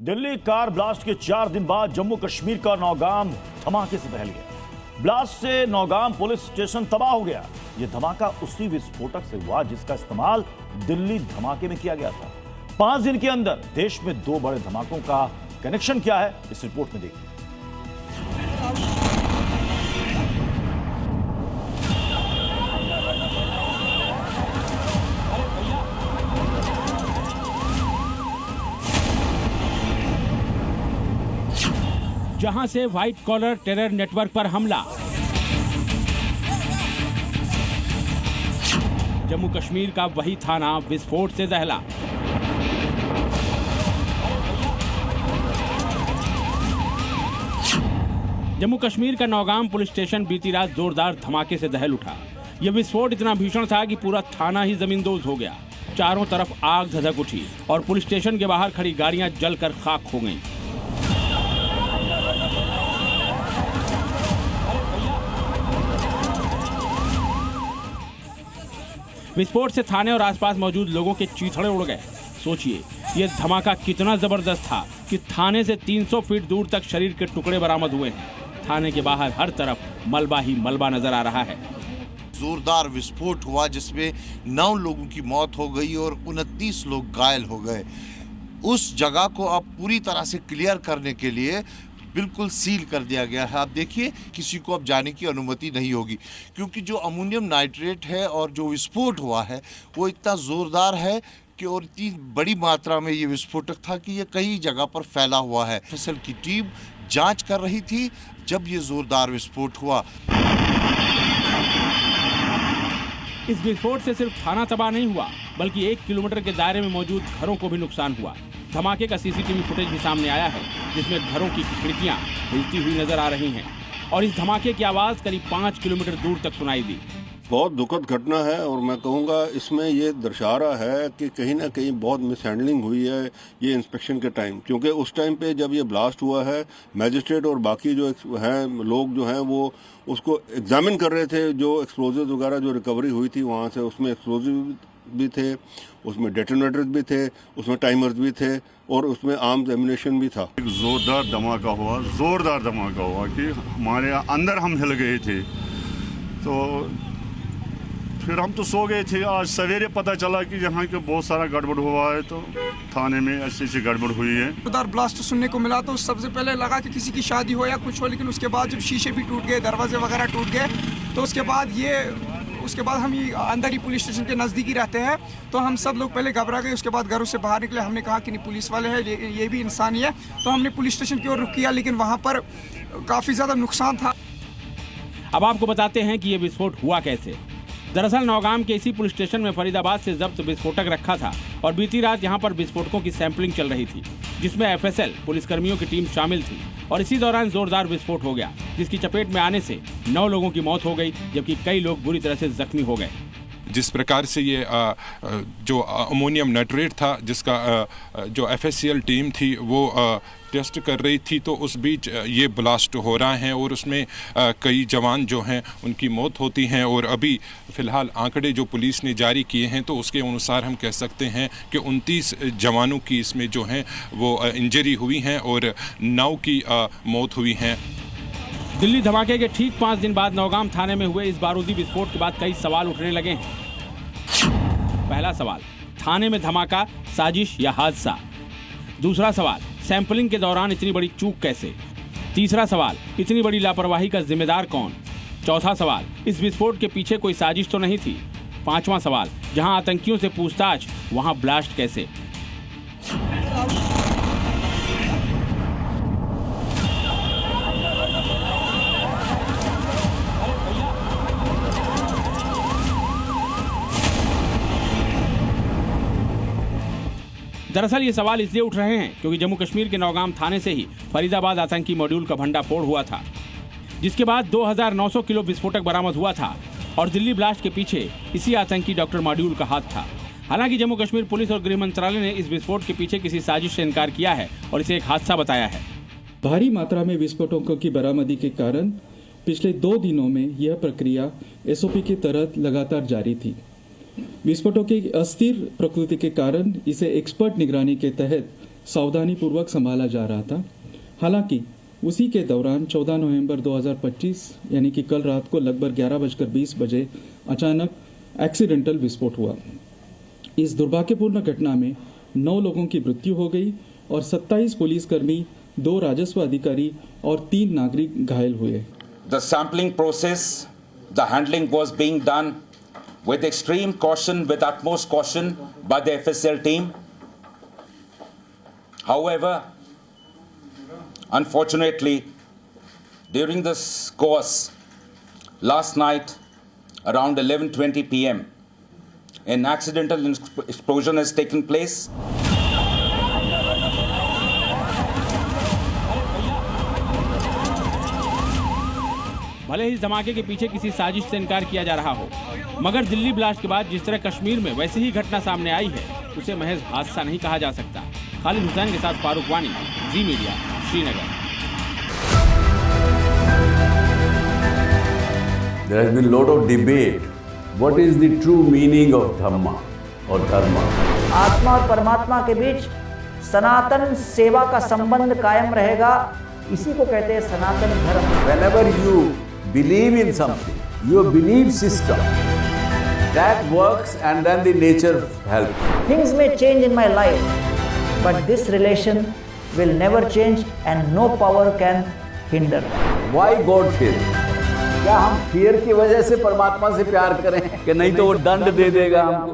Delhi car blast के 4 दिन बाद जम्मू कश्मीर का नौगाम धमाके से दहल गया। ब्लास्ट से नौगाम पुलिस स्टेशन तबाह हो गया। यह धमाका उसी विस्फोटक से हुआ जिसका इस्तेमाल दिल्ली धमाके में किया गया था। 5 दिन के अंदर देश में 2 बड़े धमाकों का कनेक्शन क्या है, इस रिपोर्ट में देखिए। जहां से व्हाइट कॉलर टेरर नेटवर्क पर हमला, जम्मू कश्मीर का वही थाना विस्फोट से दहला। जम्मू कश्मीर का नौगाम पुलिस स्टेशन बीती रात जोरदार धमाके से दहल उठा। यह विस्फोट इतना भीषण था कि पूरा थाना ही जमींदोज हो गया। चारों तरफ आग धधक उठी और पुलिस स्टेशन के बाहर खड़ी गाड़ियां जलकर खाक हो गईं। विस्फोट से थाने और आसपास मौजूद लोगों के चीथड़े उड़ गए। सोचिए, यह धमाका कितना जबरदस्त था कि थाने से 300 फीट दूर तक शरीर के टुकड़े बरामद हुए हैं। थाने के बाहर हर तरफ मलबा ही मलबा नजर आ रहा है। जोरदार विस्फोट हुआ जिसमें 9 लोगों की मौत हो गई और 29 लोग घायल हो गए। उस जगह को अब पूरी तरह से क्लियर करने के लिए बिल्कुल सील कर दिया गया है। आप देखिए, किसी को अब जाने की अनुमति नहीं होगी, क्योंकि जो अमोनियम नाइट्रेट है और जो विस्फोट हुआ है वो इतना ज़ोरदार है कि और इतनी बड़ी मात्रा में ये विस्फोटक था कि ये कई जगह पर फैला हुआ है। एफएसएल की टीम जांच कर रही थी जब ये ज़ोरदार विस्फोट हुआ। इस विस्फोट से सिर्फ थाना तबाह नहीं हुआ, बल्कि 1 किलोमीटर के दायरे में मौजूद घरों को भी नुकसान हुआ। धमाके का सीसीटीवी फुटेज भी सामने आया है, जिसमें घरों की खिड़कियां हिलती हुई नजर आ रही हैं और इस धमाके की आवाज करीब 5 किलोमीटर दूर तक सुनाई दी। बहुत दुखद घटना है और मैं कहूँगा इसमें ये दर्शा रहा है कि कहीं ना कहीं बहुत मिसहैंडलिंग हुई है ये इंस्पेक्शन के टाइम, क्योंकि उस टाइम पे जब ये ब्लास्ट हुआ है मैजिस्ट्रेट और बाकी जो हैं लोग जो हैं वो उसको एग्जामिन कर रहे थे। जो एक्सप्लोजिव वगैरह जो रिकवरी हुई थी वहाँ से, उसमें एक्सप्लोजिव भी थे, उसमें डेटोनेटर्स भी थे, उसमें टाइमर्स भी थे और उसमें आर्म्स एम्युनिशन भी था। एक जोरदार धमाका हुआ कि हमारे अंदर हम हिल गए थे। तो फिर हम तो सो गए थे। आज सवेरे पता चला कि यहाँ के बहुत सारा गड़बड़ हुआ है, तो थाने में ऐसी गड़बड़ हुई है। जोरदार ब्लास्ट सुनने को मिला तो सबसे पहले लगा कि किसी की शादी हो या कुछ हो, लेकिन उसके बाद जब शीशे भी टूट गए, दरवाजे वगैरह टूट गए, तो उसके बाद हम अंदर ही पुलिस स्टेशन के नज़दीक ही रहते हैं, तो हम सब लोग पहले घबरा गए। उसके बाद घरों से बाहर निकले, हमने कहा कि नहीं पुलिस वाले हैं, ये भी इंसान ही है, तो हमने पुलिस स्टेशन की ओर रुख किया, लेकिन वहाँ पर काफ़ी ज़्यादा नुकसान था। अब आपको बताते हैं कि ये विस्फोट हुआ कैसे। दरअसल नौगाम के इसी पुलिस स्टेशन में फरीदाबाद से जब्त विस्फोटक रखा था और बीती रात यहाँ पर विस्फोटकों की सैंपलिंग चल रही थी, जिसमें एफएसएल पुलिसकर्मियों की टीम शामिल थी और इसी दौरान जोरदार विस्फोट हो गया, जिसकी चपेट में आने से 9 लोगों की मौत हो गई, जबकि कई लोग बुरी तरह से जख्मी हो गए। जिस प्रकार से ये जो अमोनियम नाइट्रेट था जिसका जो एफएसएल टीम थी वो टेस्ट कर रही थी, तो उस बीच ये ब्लास्ट हो रहा है और उसमें कई जवान जो हैं उनकी मौत होती हैं। और अभी फ़िलहाल आंकड़े जो पुलिस ने जारी किए हैं तो उसके अनुसार हम कह सकते हैं कि 29 जवानों की इसमें जो हैं वो इंजरी हुई हैं और 9 की मौत हुई हैं। दिल्ली धमाके के ठीक 5 दिन बाद नौगाम थाने में हुए इस बारूदी विस्फोट के बाद कई सवाल उठने लगे हैं। पहला सवाल, थाने में धमाका साजिश या हादसा? दूसरा सवाल, सैंपलिंग के दौरान इतनी बड़ी चूक कैसे? तीसरा सवाल, इतनी बड़ी लापरवाही का जिम्मेदार कौन? चौथा सवाल, इस विस्फोट के पीछे कोई साजिश तो नहीं थी? पांचवा सवाल, जहां आतंकियों से पूछताछ वहां ब्लास्ट कैसे? दरअसल ये सवाल इसलिए उठ रहे हैं क्योंकि जम्मू कश्मीर के नौगाम थाने से ही फरीदाबाद आतंकी मॉड्यूल का भंडाफोड़ हुआ था, जिसके बाद 2900 किलो विस्फोटक बरामद हुआ था और दिल्ली ब्लास्ट के पीछे इसी आतंकी डॉक्टर मॉड्यूल का हाथ था। हालांकि जम्मू कश्मीर पुलिस और गृह मंत्रालय ने इस विस्फोट के पीछे किसी साजिश से इनकार किया है और इसे एक हादसा बताया है। भारी मात्रा में विस्फोटकों की बरामदी के कारण पिछले 2 दिनों में यह प्रक्रिया एसओपी के तहत लगातार जारी थी। विस्फोटों की अस्थिर प्रकृति के कारण इसे एक्सपर्ट निगरानी के तहत सावधानीपूर्वक संभाला जा रहा था। हालांकि उसी के दौरान 14 नवंबर 2025 यानी कि कल रात को लगभग 11:20 बजे अचानक एक्सीडेंटल विस्फोट हुआ। इस दुर्भाग्यपूर्ण घटना में 9 लोगों की मृत्यु हो गई और 27 पुलिसकर्मी, 2 राजस्व अधिकारी और 3 नागरिक घायल हुए। The sampling process, the handling was being done with extreme caution, with utmost caution by the FSL team. However, unfortunately, during this course, last night around 11:20 p.m., an accidental explosion has taken place. भले ही इस धमाके के पीछे किसी साजिश से इनकार किया जा रहा हो, मगर दिल्ली ब्लास्ट के बाद जिस तरह कश्मीर में वैसी ही घटना सामने आई है, उसे महज हादसा नहीं कहा जा सकता। खालिद हुसैन के साथ Farooq Wani, Zee media, Srinagar. There has been a lot of debate. What is the true meaning of Dhamma or Dharma? आत्मा और परमात्मा के बीच सनातन सेवा का संबंध कायम रहेगा, इसी को कहते हैं सनातन धर्म। Whenever you believe in something, your belief system that works, and then the nature helps. Things may change in my life, but this relation will never change and no power can hinder. Why God fear? क्या हम fear की वजह से परमात्मा से प्यार करें कि नहीं तो वो दंड दे देगा हमको?